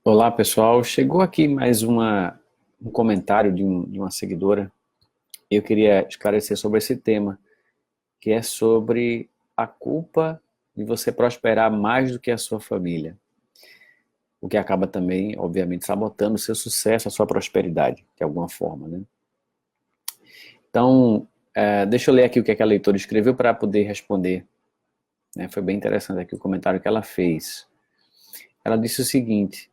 Olá pessoal, chegou aqui mais um comentário de uma seguidora. Eu queria esclarecer sobre esse tema, que é sobre a culpa de você prosperar mais do que a sua família, o que acaba também, obviamente, sabotando o seu sucesso, a sua prosperidade, de alguma forma, né? Então, deixa eu ler aqui o que a leitora escreveu para poder responder, né? Foi bem interessante aqui o comentário que ela fez. Ela disse o seguinte: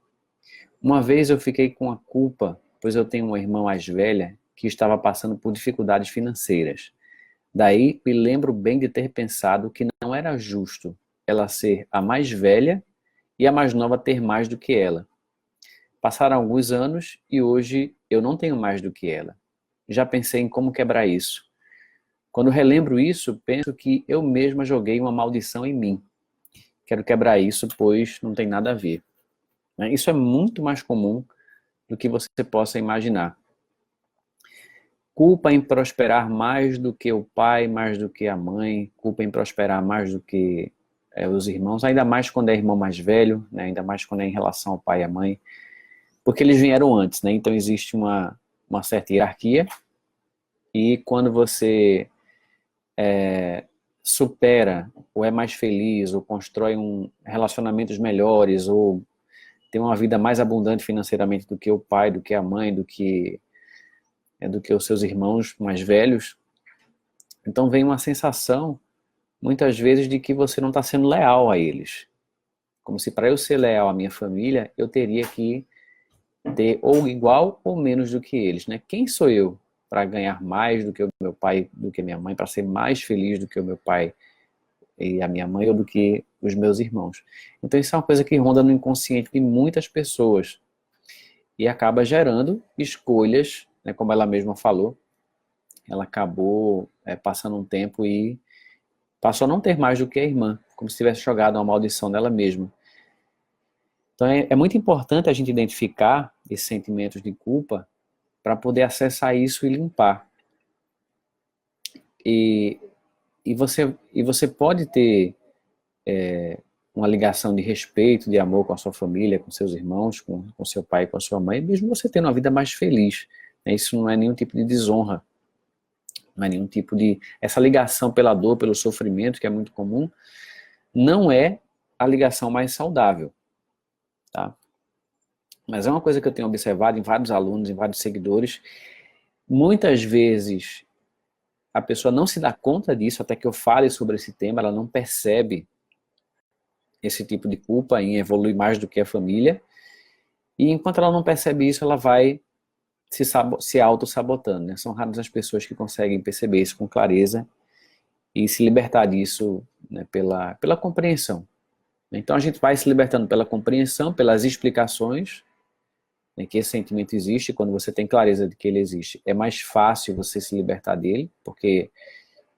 uma vez eu fiquei com a culpa, pois eu tenho uma irmã mais velha que estava passando por dificuldades financeiras. Daí me lembro bem de ter pensado que não era justo ela ser a mais velha e a mais nova ter mais do que ela. Passaram alguns anos e hoje eu não tenho mais do que ela. Já pensei em como quebrar isso. Quando relembro isso, penso que eu mesma joguei uma maldição em mim. Quero quebrar isso, pois não tem nada a ver, né? Isso é muito mais comum do que você possa imaginar. Culpa em prosperar mais do que o pai, mais do que a mãe, culpa em prosperar mais do que os irmãos, ainda mais quando é irmão mais velho, né? Ainda mais quando é em relação ao pai e à mãe, porque eles vieram antes, né? Então existe uma certa hierarquia, e quando você supera, ou é mais feliz, ou constrói relacionamentos melhores, ou tem uma vida mais abundante financeiramente do que o pai, do que a mãe, do que os seus irmãos mais velhos, então vem uma sensação, muitas vezes, de que você não está sendo leal a eles. Como se para eu ser leal à minha família, eu teria que ter ou igual ou menos do que eles, né? Quem sou eu para ganhar mais do que o meu pai, do que a minha mãe, para ser mais feliz do que o meu pai e a minha mãe ou do que os meus irmãos? Então isso é uma coisa que ronda no inconsciente de muitas pessoas e acaba gerando escolhas, né, como ela mesma falou. Ela acabou passando um tempo e passou a não ter mais do que a irmã, como se tivesse jogado uma maldição nela mesma. Então é muito importante a gente identificar esses sentimentos de culpa para poder acessar isso e limpar. E, e você pode ter uma ligação de respeito, de amor com a sua família, com seus irmãos, com seu pai, com a sua mãe, mesmo você tendo uma vida mais feliz, né? Isso não é nenhum tipo de desonra, não é nenhum tipo de... Essa ligação pela dor, pelo sofrimento, que é muito comum, não é a ligação mais saudável, tá? Mas é uma coisa que eu tenho observado em vários alunos, em vários seguidores. Muitas vezes a pessoa não se dá conta disso, até que eu fale sobre esse tema, ela não percebe esse tipo de culpa em evoluir mais do que a família. E enquanto ela não percebe isso, ela vai se auto-sabotando, né? São raras as pessoas que conseguem perceber isso com clareza e se libertar disso, né, pela compreensão. Então a gente vai se libertando pela compreensão, pelas explicações, né, que esse sentimento existe. Quando você tem clareza de que ele existe, é mais fácil você se libertar dele, porque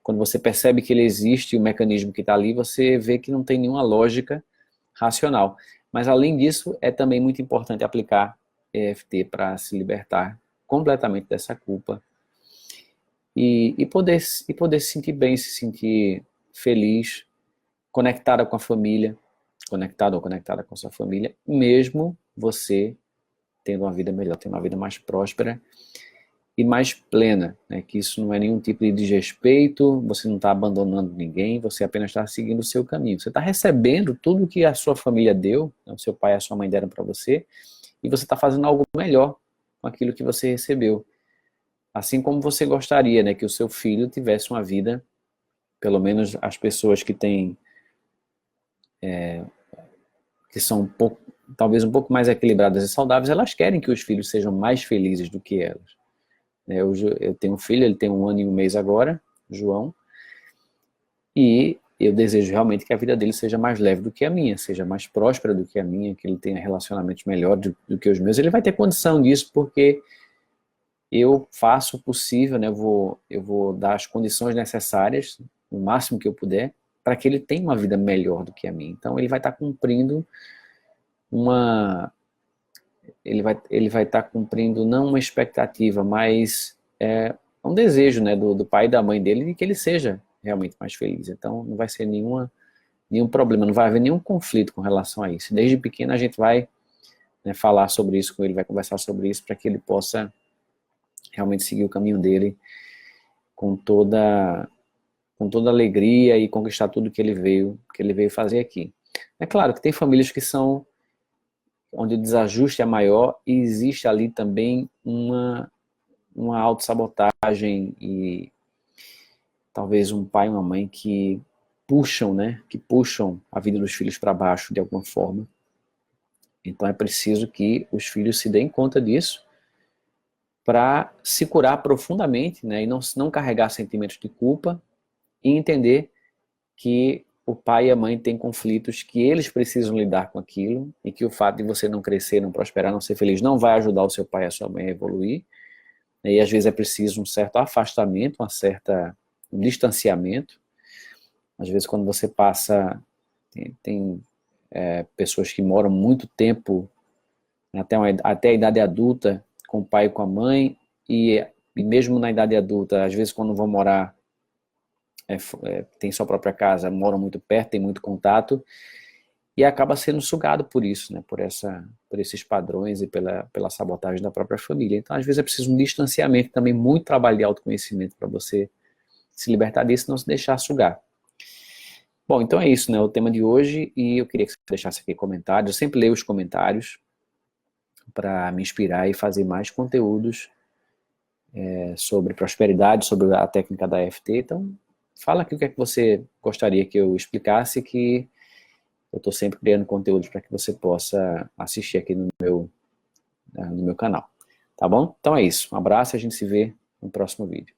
quando você percebe que ele existe, o mecanismo que está ali, você vê que não tem nenhuma lógica racional. Mas além disso, é também muito importante aplicar EFT para se libertar completamente dessa culpa e poder se sentir bem, se sentir feliz, conectada com a família, conectado ou conectada com a sua família, mesmo você tendo uma vida melhor, tendo uma vida mais próspera e mais plena, né? Que isso não é nenhum tipo de desrespeito, você não está abandonando ninguém, você apenas está seguindo o seu caminho. Você está recebendo tudo que a sua família deu, né? O seu pai e a sua mãe deram para você, e você está fazendo algo melhor com aquilo que você recebeu. Assim como você gostaria, né, que o seu filho tivesse uma vida, pelo menos as pessoas que têm, que são talvez um pouco mais equilibradas e saudáveis, elas querem que os filhos sejam mais felizes do que elas. Eu tenho um filho, ele tem 1 ano e 1 mês agora, João, e eu desejo realmente que a vida dele seja mais leve do que a minha, seja mais próspera do que a minha, que ele tenha relacionamentos melhores do que os meus. Ele vai ter condição disso porque eu faço o possível, né? Eu vou dar as condições necessárias, o máximo que eu puder, para que ele tenha uma vida melhor do que a minha. Então ele vai estar cumprindo uma... Ele vai estar cumprindo não uma expectativa, mas um desejo, né, do pai e da mãe dele de que ele seja realmente mais feliz. Então não vai ser nenhum problema, não vai haver nenhum conflito com relação a isso. Desde pequeno a gente vai né, falar sobre isso com ele, vai conversar sobre isso para que ele possa realmente seguir o caminho dele com toda alegria e conquistar tudo que ele veio fazer aqui. É claro que tem famílias que são onde o desajuste é maior e existe ali também uma autossabotagem e talvez um pai e uma mãe que puxam, né, que puxam a vida dos filhos para baixo de alguma forma. Então é preciso que os filhos se deem conta disso para se curar profundamente, né, e não carregar sentimentos de culpa e entender que o pai e a mãe têm conflitos que eles precisam lidar com aquilo e que o fato de você não crescer, não prosperar, não ser feliz não vai ajudar o seu pai e a sua mãe a evoluir. E às vezes é preciso um certo afastamento, um distanciamento. Às vezes quando você passa, tem pessoas que moram muito tempo, até a idade adulta, com o pai e com a mãe, e mesmo na idade adulta, às vezes quando vão morar, tem sua própria casa, moram muito perto, tem muito contato, e acaba sendo sugado por isso, né, por esses padrões e pela sabotagem da própria família. Então, às vezes é preciso um distanciamento, também muito trabalho de autoconhecimento para você se libertar disso e não se deixar sugar. Bom, então é isso, né, o tema de hoje, e eu queria que você deixasse aqui comentários. Eu sempre leio os comentários para me inspirar e fazer mais conteúdos sobre prosperidade, sobre a técnica da EFT. Então, fala aqui o que é que você gostaria que eu explicasse, que eu estou sempre criando conteúdo para que você possa assistir aqui no meu canal. Tá bom? Então é isso. Um abraço e a gente se vê no próximo vídeo.